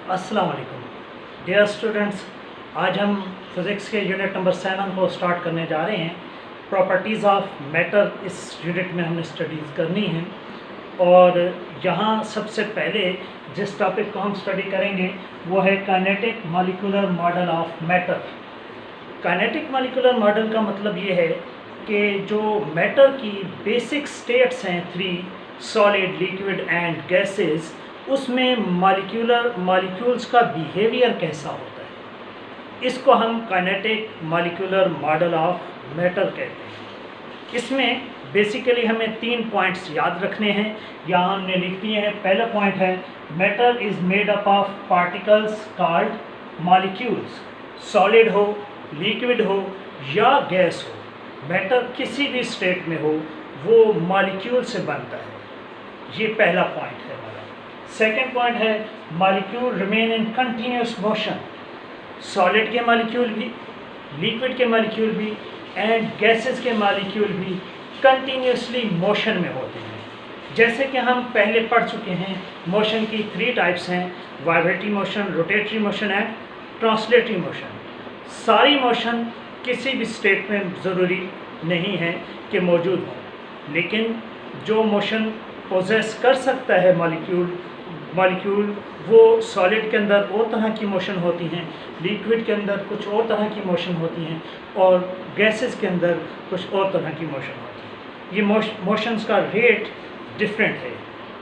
अस्सलाम वालेकुम dear students. आज हम फिज़िक्स के यूनिट नंबर 7 को स्टार्ट करने जा रहे हैं। प्रॉपर्टीज़ ऑफ मैटर इस यूनिट में हमने स्टडीज़ करनी है और यहाँ सबसे पहले जिस टॉपिक को हम स्टडी करेंगे वो है kinetic molecular model of matter. Kinetic molecular model का मतलब ये है कि जो मैटर की बेसिक स्टेट्स हैं 3 सॉलिड, लिक्विड एंड गैसेस, उसमें मॉलिक्यूल्स का बिहेवियर कैसा होता है, इसको हम kinetic molecular model of matter कहते हैं। इसमें बेसिकली हमें 3 पॉइंट्स याद रखने हैं, यहाँ हमने लिख दिए हैं। पहला पॉइंट है matter is made up of particles called molecules. Solid हो, लिक्विड हो या गैस हो, मैटर किसी भी स्टेट में हो वो मॉलिक्यूल से बनता है। ये पहला पॉइंट है हमारा। सेकेंड पॉइंट है molecule remain in continuous motion. Solid के मॉलिक्यूल भी, लिक्विड के मॉलिक्यूल भी एंड गैसेस के मॉलिक्यूल भी कंटिन्यूसली मोशन में होते हैं। जैसे कि हम पहले पढ़ चुके हैं, मोशन की 3 टाइप्स हैं, vibratory motion, rotatory motion and translatory motion. सारी मोशन किसी भी स्टेट में ज़रूरी नहीं है कि मौजूद हो, लेकिन जो मोशन पोजेस कर सकता है मॉलिक्यूल वो सॉलिड के अंदर और तरह की मोशन होती हैं, लिक्विड के अंदर कुछ और तरह की मोशन होती हैं और गैसेस के अंदर कुछ और तरह की मोशन होती है। ये मोशंस का रेट डिफरेंट है।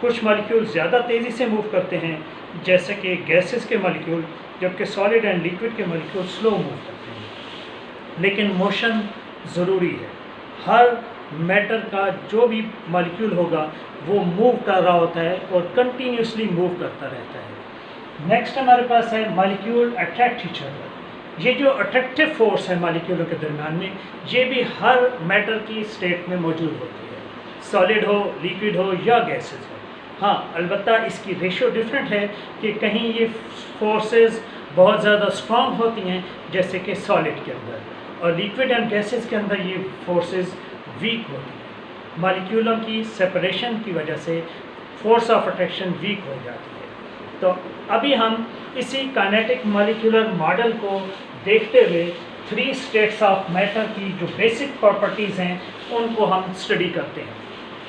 कुछ मॉलिक्यूल ज़्यादा तेज़ी से मूव करते हैं जैसे कि गैसेस के मॉलिक्यूल, जबकि सॉलिड एंड लिक्विड के मॉलिक्यूल स्लो मूव करते हैं। लेकिन मोशन ज़रूरी है। हर मैटर का जो भी मॉलिक्यूल होगा वो मूव कर रहा होता है और कंटिन्यूसली मूव करता रहता है। नेक्स्ट हमारे पास है मॉलिक्यूल अट्रैक्ट ईच अदर। ये जो अट्रैक्टिव फोर्स है मॉलिक्यूलों के दरमियान में, ये भी हर मैटर की स्टेट में मौजूद होती है, सॉलिड हो, लिक्विड हो या गैसेस हो। हाँ, अलबत्ता इसकी रेशो डिफरेंट है कि कहीं ये फोर्सेस बहुत ज़्यादा स्ट्रॉन्ग होती हैं जैसे कि सॉलिड के अंदर, और लिक्विड एंड गैसेस के अंदर ये फोर्सेस वीक होती है। मॉलिक्यूलों की सेपरेशन की वजह से फोर्स ऑफ अट्रैक्शन वीक हो जाती है। तो अभी हम इसी काइनेटिक मॉलिक्यूलर मॉडल को देखते हुए 3 स्टेट्स ऑफ मैटर की जो बेसिक प्रॉपर्टीज़ हैं उनको हम स्टडी करते हैं।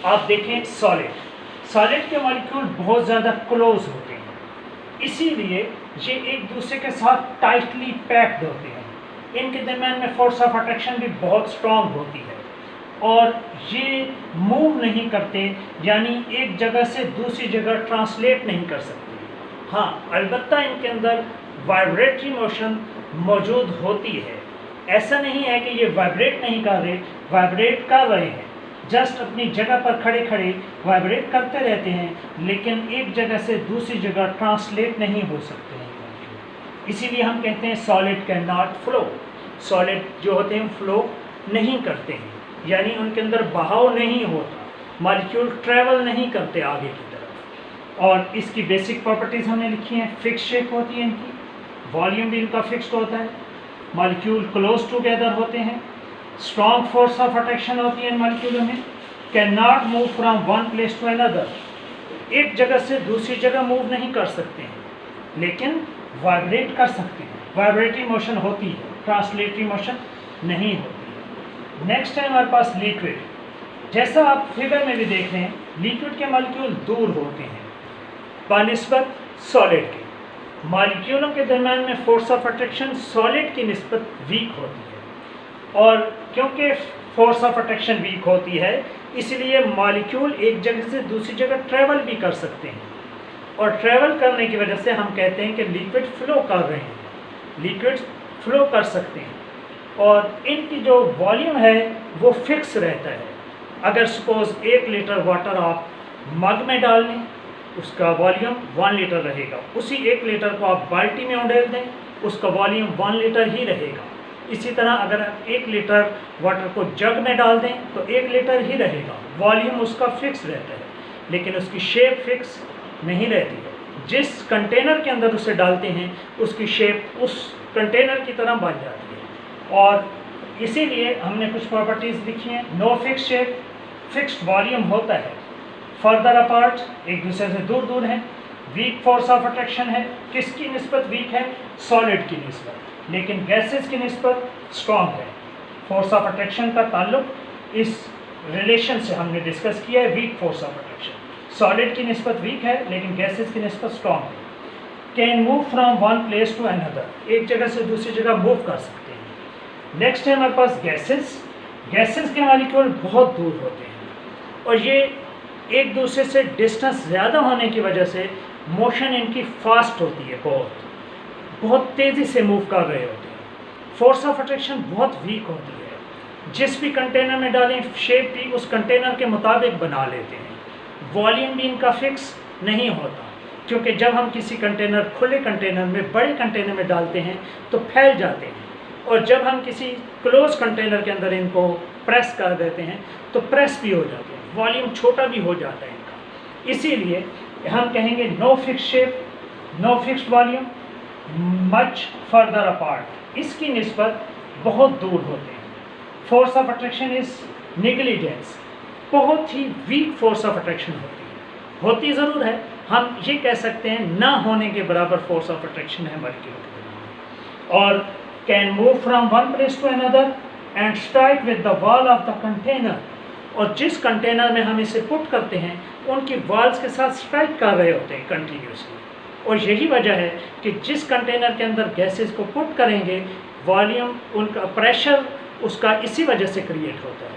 आप देखें, सॉलिड के मॉलिक्यूल बहुत ज़्यादा क्लोज होते हैं, इसीलिए ये एक दूसरे के साथ टाइटली पैक्ड होते हैं। इनके दरमियान में फोर्स ऑफ अट्रैक्शन भी बहुत स्ट्रॉन्ग होती है और ये मूव नहीं करते, यानी एक जगह से दूसरी जगह ट्रांसलेट नहीं कर सकते। हाँ, अलबत्ता इनके अंदर वाइब्रेटरी मोशन मौजूद होती है। ऐसा नहीं है कि ये वाइब्रेट नहीं कर रहे, वाइब्रेट कर रहे हैं, जस्ट अपनी जगह पर खड़े खड़े वाइब्रेट करते रहते हैं, लेकिन एक जगह से दूसरी जगह ट्रांसलेट नहीं हो सकते हैं। इसीलिए हम कहते हैं solid can not flow. Solid जो होते हैं फ्लो नहीं करते हैं, यानी उनके अंदर बहाव नहीं होता, मॉलिक्यूल ट्रैवल नहीं करते आगे की तरफ। और इसकी बेसिक प्रॉपर्टीज़ हमने लिखी हैं। फिक्स शेप होती है इनकी, वॉल्यूम भी इनका फिक्स्ड होता है, मॉलिक्यूल क्लोज टुगेदर होते हैं, स्ट्रॉन्ग फोर्स ऑफ अट्रैक्शन होती है इन मॉलिक्यूलों में, can not move from one place to another. एक जगह से दूसरी जगह मूव नहीं कर सकते हैं, लेकिन वाइब्रेट कर सकते हैं। वाइब्रेटरी मोशन होती है, ट्रांसलेटरी मोशन नहीं होती। नेक्स्ट है हमारे पास लिक्विड। जैसा आप फिगर में भी देख रहे हैं, लिक्विड के मॉलिक्यूल दूर होते हैं बनिस्बत सॉलिड के। मॉलिक्यूलों के दरमियान में फोर्स ऑफ अट्रैक्शन सॉलिड की निस्बत वीक होती है, और क्योंकि फोर्स ऑफ अट्रैक्शन वीक होती है इसलिए मॉलिक्यूल एक जगह से दूसरी जगह ट्रैवल भी कर सकते हैं, और ट्रैवल करने की वजह से हम कहते हैं कि लिक्विड फ्लो कर रहे हैं, लिक्विड फ्लो कर सकते हैं। और इनकी जो वॉल्यूम है वो फिक्स रहता है। अगर सपोज 1 लीटर वाटर आप मग में डाल लें, उसका वॉल्यूम 1 लीटर रहेगा। उसी 1 लीटर को आप बाल्टी में उंडेल दें, उसका वॉल्यूम 1 लीटर ही रहेगा। इसी तरह अगर आप 1 लीटर वाटर को जग में डाल दें तो 1 लीटर ही रहेगा, वॉल्यूम उसका फिक्स रहता है, लेकिन उसकी शेप फिक्स नहीं रहती है। जिस कंटेनर के अंदर उसे डालते हैं उसकी शेप उस कंटेनर की तरह बन जाती है। और इसीलिए हमने कुछ प्रॉपर्टीज़ लिखी हैं। No fix shape, fixed volume होता है, फर्दर अपार्ट एक दूसरे से दूर दूर हैं, वीक फोर्स ऑफ अट्रैक्शन है, किसकी निस्बत वीक है? सॉलिड की निस्बत, लेकिन गैसेस की निस्बत स्ट्रॉन्ग है। फोर्स ऑफ अट्रैक्शन का ताल्लुक इस रिलेशन से हमने डिस्कस किया है, week force of attraction. Solid की निस्बत वीक है लेकिन गैसेस की निस्बत स्ट्रॉन्ग है। Can move from one place to another, एक जगह से दूसरी जगह मूव कर सकते हैं। नेक्स्ट है हमारे पास गैसेस। गैसेस के मॉलिक्यूल बहुत दूर होते हैं और ये एक दूसरे से डिस्टेंस ज़्यादा होने की वजह से मोशन इनकी फास्ट होती है, बहुत तेज़ी से मूव कर रहे होते हैं। फोर्स ऑफ अट्रैक्शन बहुत वीक होती है, जिस भी कंटेनर में डालें शेप भी उस कंटेनर के मुताबिक बना लेते हैं। वॉल्यूम भी इनका फिक्स नहीं होता, क्योंकि जब हम किसी कंटेनर, खुले कंटेनर में, बड़े कंटेनर में डालते हैं तो फैल जाते हैं, और जब हम किसी क्लोज कंटेनर के अंदर इनको प्रेस कर देते हैं तो प्रेस भी हो जाते हैं, वॉल्यूम छोटा भी हो जाता है इनका। इसीलिए हम कहेंगे no fix shape, no fixed volume, much further apart, इसकी निस्बत बहुत दूर होते हैं। Force of attraction is negligence, बहुत ही वीक फोर्स ऑफ अट्रैक्शन होती ज़रूर है, हम ये कह सकते हैं ना होने के बराबर फोर्स ऑफ अट्रैक्शन है मॉलिक्यूल के। और can move from one place to another and strike with the wall of the container, और जिस कंटेनर में हम इसे पुट करते हैं उनकी वॉल्स के साथ स्ट्राइक कर रहे होते हैं कंटिन्यूसली। और यही वजह है कि जिस कंटेनर के अंदर गैसेस को पुट करेंगे, वॉल्यूम, उनका प्रेशर उसका इसी वजह से क्रिएट होता है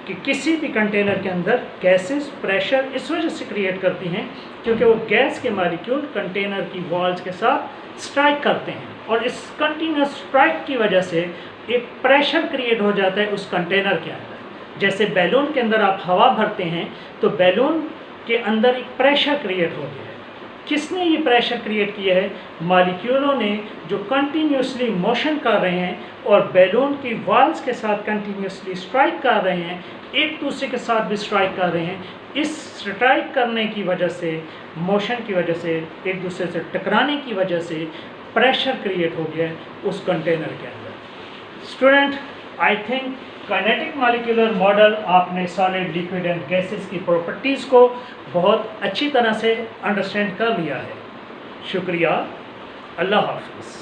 कि किसी भी कंटेनर के अंदर गैसेस प्रेशर इस वजह से क्रिएट करती हैं क्योंकि वो गैस के मॉलिक्यूल कंटेनर की वॉल्स के साथ स्ट्राइक करते हैं, और इस कंटिन्यूस स्ट्राइक की वजह से एक प्रेशर क्रिएट हो जाता है उस कंटेनर के अंदर। जैसे बैलून के अंदर आप हवा भरते हैं तो बैलून के अंदर एक प्रेशर क्रिएट हो गया है। किसने ये प्रेशर क्रिएट किया है? मॉलिक्यूलों ने, जो कंटिन्यूसली मोशन कर रहे हैं और बैलून की वॉल्स के साथ कंटिन्यूसली स्ट्राइक कर रहे हैं, एक दूसरे के साथ भी स्ट्राइक कर रहे हैं। इस स्ट्राइक करने की वजह से, मोशन की वजह से, एक दूसरे से टकराने की वजह से प्रेशर क्रिएट हो गया है उस कंटेनर के अंदर। Student, I think kinetic molecular model आपने सॉलिड, लिक्विड एंड गैसेस की प्रॉपर्टीज़ को बहुत अच्छी तरह से अंडरस्टैंड कर लिया है। शुक्रिया, अल्लाह हाफ़िज़।